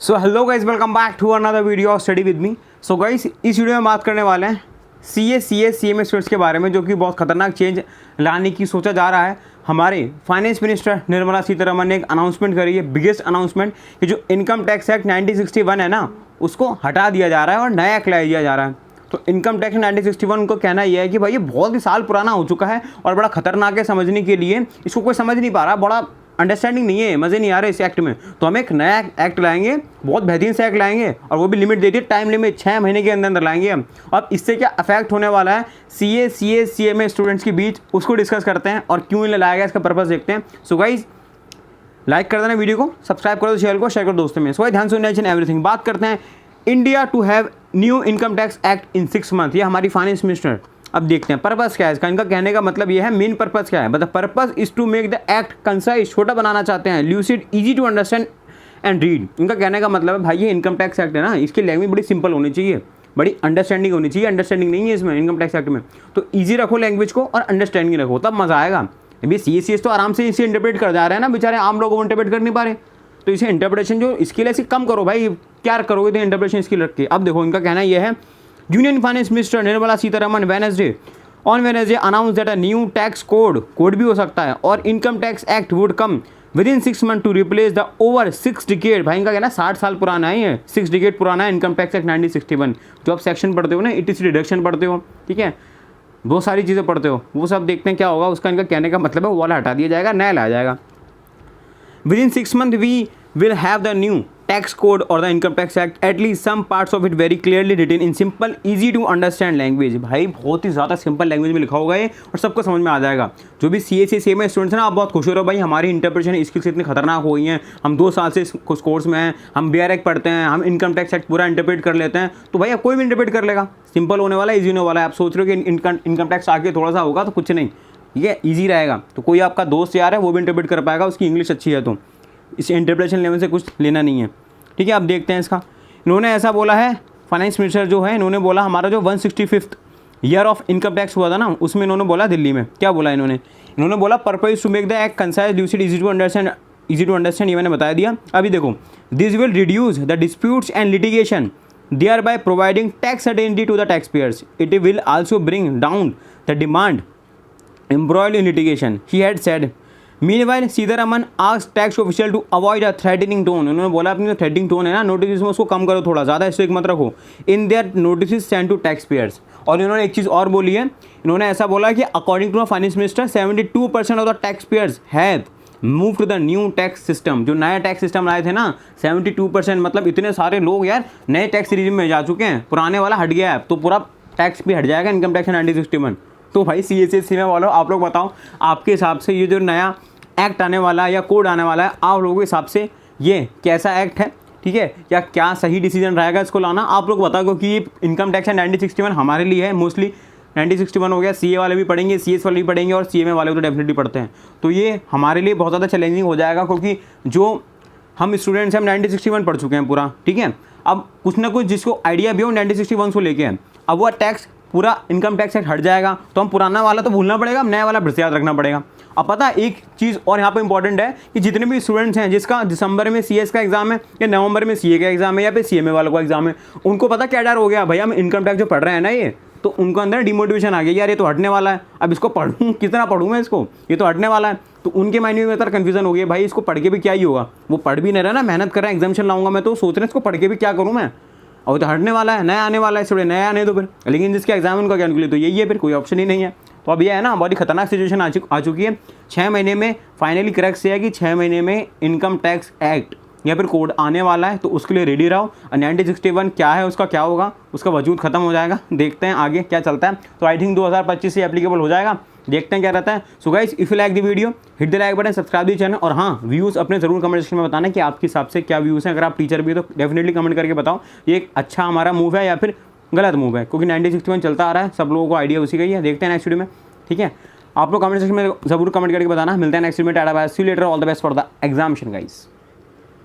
So hello guys, welcome back to another video of study with me. So guys, इस video में बात करने वाले हैं CA CMA स्टूडेंट्स के बारे में, जो कि बहुत खतरनाक चेंज लाने की सोचा जा रहा है। हमारे फाइनेंस मिनिस्टर निर्मला सीतारमण ने एक अनाउंसमेंट करी है, बिगेस्ट अनाउंसमेंट, कि जो इनकम टैक्स एक्ट 1961 है ना, उसको हटा दिया जा रहा है और नया एक्ट लाया दिया जा रहा है। तो इनकम टैक्स 1961 उनको कहना यह है कि भाई ये बहुत ही साल पुराना हो चुका है और बड़ा खतरनाक है समझने के लिए, इसको कोई समझ नहीं पा रहा, बड़ा अंडरस्टैंडिंग नहीं है, मज़े नहीं आ रहे इस एक्ट में। तो हम एक नया एक्ट लाएंगे, बहुत बेहतरीन से एक्ट लाएंगे, और वो भी लिमिट दे दी, टाइम लिमिट 6 महीने के अंदर लाएंगे हम। अब इससे क्या अफेक्ट होने वाला है CA CMA स्टूडेंट्स के बीच, उसको डिस्कस करते हैं और क्यों इन्हें लाया गया, इसका पर्पस देखते हैं। सो गाइज, लाइक कर देना वीडियो को, सब्सक्राइब करो चैनल को, शेयर करो दोस्तों में। सो गाइस, ध्यान सुनना एंड एवरीथिंग। बात करते हैं India to have new income tax act in 6 month. ये हमारी फाइनेंस मिनिस्टर। अब देखते हैं पर्पस क्या है इसका। इनका कहने का मतलब ये है, मेन पर्पस क्या है, मतलब purpose is to make the act concise, छोटा बनाना चाहते हैं, lucid, easy to understand and read. इनका कहने का मतलब है भाई ये इनकम टैक्स एक्ट है ना, इसकी लैंग्वेज बड़ी सिंपल होनी चाहिए, बड़ी अंडरस्टैंडिंग होनी चाहिए। अंडरस्टैंडिंग नहीं है इसमें इनकम टैक्स एक्ट में, तो ईजी रखो लैंग्वेज को और अंडरस्टैंडिंग रखो, तब मज़ा आएगा। अभी CA तो आराम से इसे इंटरप्रेट कर जा रहे हैं ना, बेचारे आम लोगों को इंटरप्रेट कर नहीं पा रहे, तो इसे इंटरप्रिटेशन जो स्किल है इसे कम करो भाई, क्या करोगे तो इंटरप्रिटेशन स्किल रख के। अब देखो, इनका कहना यह है, union finance minister Nirmala Sitharaman Wednesday announce that a new tax code भी हो सकता है, और income tax act would come within 6 month to replace the over 6 decade. भाई इनका कहना 60 साल पुराना है, ये 6 डिकेड पुराना है इनकम टैक्स एक्ट 1961। जो आप सेक्शन पढ़ते हो ना, ETC डिडक्शन पढ़ते हो, ठीक है, बहुत सारी चीज़ें पढ़ते हो, वो सब देखते हैं क्या होगा उसका। इनका कहने का मतलब है वो वाला हटा दिया जाएगा, नया लाया जाएगा। Within 6 months, we will have the new tax code or the income tax act, at least some parts of it very clearly written in simple, easy to understand language। भाई बहुत ही ज़्यादा सिंपल लैंग्वेज में लिखा होगा ये और सबको समझ में आ जाएगा। जो भी CA CMA स्टूडेंट्स हैं ना, आप बहुत खुश हो रहे हो भाई, हमारी इंटरप्रिटेशन स्किल्स इतनी खतरनाक हो गई हैं, हम 2 साल से इस कोर्स में हैं, हम BREC पढ़ते हैं, हम इनकम टैक्स एक्ट पूरा इंटरप्रेट कर लेते हैं। तो भाई अब कोई भी इंटरप्रेट कर लेगा, सिंपल होने वाला है, ईजी होने वाला है। आप सोच रहे हो कि इनकम टैक्स आगे थोड़ा सा होगा, तो कुछ नहीं, ये ईजी रहेगा। तो कोई आपका दोस्त यार है वो भी इंटरप्रेट कर पाएगा, उसकी इंग्लिश अच्छी है, तो इस इंटरप्रिटेशन लेवल से कुछ लेना नहीं है, ठीक है। अब देखते हैं इसका। इन्होंने ऐसा बोला है, फाइनेंस मिनिस्टर जो है, इन्होंने बोला हमारा जो 165th year of income tax हुआ था ना, उसमें इन्होंने बोला दिल्ली में क्या बोला इन्होंने बोला purpose to make the act concise, lucid, easy to understand. ये मैंने बता दिया। अभी देखो, this will reduce the disputes and litigation thereby providing tax certainty to the tax payers. It will also bring down the demand embroiled in litigation, he had said. Meanwhile, Sitharaman asked tax official to avoid a threatening tone। उन्होंने बोला अपनी जो threatening tone है ना notice में, उसको कम करो, थोड़ा ज़्यादा स्ट्रिक्ट मत रखो। In their notice send to tax payers. और इन्होंने एक चीज़ और बोली है, इन्होंने ऐसा बोला कि according to finance minister 72% of the tax payers have move to the new tax system. जो नया टैक्स सिस्टम लाए थे ना, 72%, मतलब इतने सारे लोग यार नए टैक्स रिजिम में जा चुके हैं, पुराने वाला हट गया है, तो पूरा टैक्स भी हट जाएगा इनकम टैक्स 1961। तो भाई CA CMA वालों, आप लोग बताओ आपके हिसाब से ये जो नया एक्ट आने वाला है या कोड आने वाला है, आप लोगों के हिसाब से ये कैसा एक्ट है, ठीक है, या क्या सही डिसीजन रहेगा इसको लाना, आप लोग बताओ। क्योंकि ये इनकम टैक्स है 1961 हमारे लिए है, मोस्टली 1961 हो गया, CA वाले भी पढ़ेंगे, CS वाले भी पढ़ेंगे, और CMA वाले तो डेफिनेटली पढ़ते हैं। तो ये हमारे लिए बहुत ज़्यादा चैलेंजिंग हो जाएगा, क्योंकि जो हम स्टूडेंट्स हैं, हम 1961 पढ़ चुके हैं पूरा, ठीक है। अब कुछ ना कुछ जिसको आइडिया भी हो 1961 को लेके है, अब वह टैक्स पूरा इनकम टैक्स एक्ट हट जाएगा, तो हम पुराना वाला तो भूलना पड़ेगा, नया वाला फिर से याद रखना पड़ेगा। अब पता है एक चीज़ और यहाँ पे इंपॉर्टेंट है कि जितने भी स्टूडेंट्स हैं जिसका दिसंबर में CS का एग्जाम है या नवंबर में CA का एग्जाम है या फिर CMA वालों का एग्जाम है, उनको पता क्या डर हो गया, भैया हम इनकम टैक्स जो पढ़ रहे हैं ना, ये तो उनको अंदर डिमोटिवेशन आ गया, यार ये तो हटने वाला है, अब इसको पढ़ूँ, कितना पढ़ूँ मैं इसको, ये तो हटने वाला है। तो उनके माइंड में तरह कन्फ्यूजन हो गया, भाई इसको पढ़ के भी क्या ही होगा, वो पढ़ भी नहीं रहा ना, मेहनत कर रहा है, एग्जामिशन लाऊंगा मैं, तो सोच रहे हैं इसको पढ़ के भी क्या करूँ मैं, और तो हटने वाला है, नया आने वाला है, थोड़े नया आने दो फिर। लेकिन जिसके एग्जाम उनका क्या निकले, तो यही है, फिर कोई ऑप्शन ही नहीं है। तो अब ये है ना, बहुत ही खतरनाक सिचुएशन आ चुकी है। 6 महीने में फाइनली करेक्ट से है कि 6 महीने में इनकम टैक्स एक्ट या फिर कोड आने वाला है, तो उसके लिए रेडी रहो। और 1961 क्या है, उसका क्या होगा, उसका वजूद खत्म हो जाएगा। देखते हैं आगे क्या चलता है। तो आई थिंक 2025 से एप्लीकेबल हो जाएगा, देखते हैं क्या रहता है। So guys, if you like the video, hit the like button, subscribe the channel, और हाँ, व्यूज़ अपने ज़रूर कमेंट सेक्शन में बताना कि आपके हिसाब से क्या व्यूज़ हैं। अगर आप टीचर भी हो तो डेफिनेटली कमेंट करके बताओ ये एक अच्छा हमारा मूव है या फिर गलत मूव है, क्योंकि 1961 चलता आ रहा है, सब लोगों को आइडिया उसी का ही है। देखते हैं नेक्स्ट वीडियो में, ठीक है। आप लोग कमेंट सेक्शन में ज़रूर कमेंट करके बताना। मिलते हैं नेक्स्ट वीडियो में। Tata bye, see you later, all the best for the examination guys.